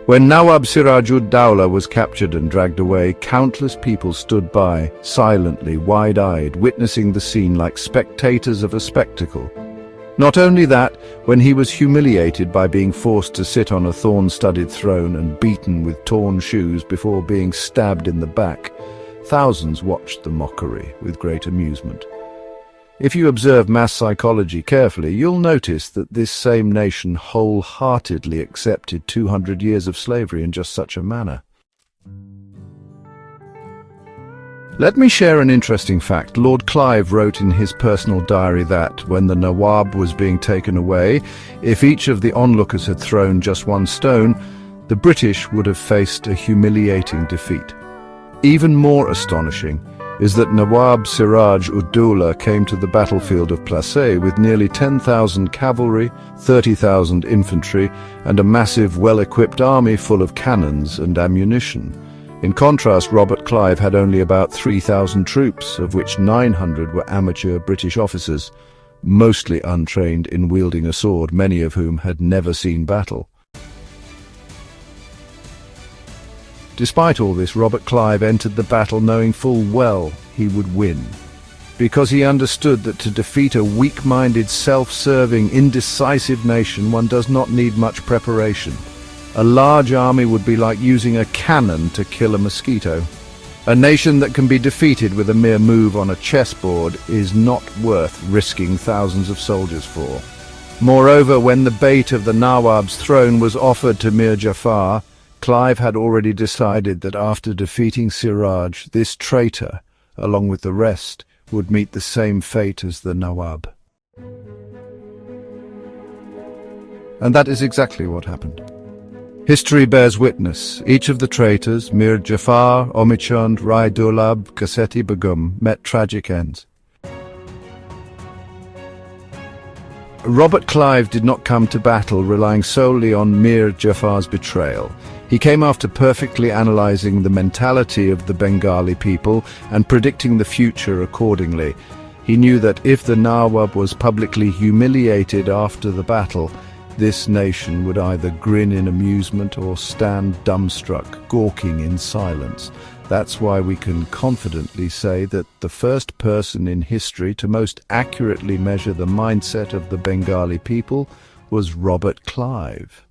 When Nawab Siraj-ud-Daulah was captured and dragged away, countless people stood by, silently, wide-eyed, witnessing the scene like spectators of a spectacle. Not only that, when he was humiliated by being forced to sit on a thorn-studded throne and beaten with torn shoes before being stabbed in the back, thousands watched the mockery with great amusement. If you observe mass psychology carefully, you'll notice that this same nation wholeheartedly accepted 200 years of slavery in just such a manner. Let me share an interesting fact. Lord Clive wrote in his personal diary that, when the Nawab was being taken away, if each of the onlookers had thrown just one stone, the British would have faced a humiliating defeat. Even more astonishing is that Nawab Siraj-ud-Daulah came to the battlefield of Plassey with nearly 10,000 cavalry, 30,000 infantry, and a massive, well-equipped army full of cannons and ammunition. In contrast, Robert Clive had only about 3,000 troops, of which 900 were amateur British officers, mostly untrained in wielding a sword, many of whom had never seen battle. Despite all this, Robert Clive entered the battle knowing full well he would win, because he understood that to defeat a weak-minded, self-serving, indecisive nation, one does not need much preparation. A large army would be like using a cannon to kill a mosquito. A nation that can be defeated with a mere move on a chessboard is not worth risking thousands of soldiers for. Moreover, when the bait of the Nawab's throne was offered to Mir Jafar, Clive had already decided that after defeating Siraj, this traitor, along with the rest, would meet the same fate as the Nawab. And that is exactly what happened. History bears witness. Each of the traitors, Mir Jafar, Omichund, Rai Durlab, Kaseti Begum, met tragic ends. Robert Clive did not come to battle relying solely on Mir Jafar's betrayal. He came after perfectly analyzing the mentality of the Bengali people and predicting the future accordingly. He knew that if the Nawab was publicly humiliated after the battle, this nation would either grin in amusement or stand dumbstruck, gawking in silence. That's why we can confidently say that the first person in history to most accurately measure the mindset of the Bengali people was Robert Clive.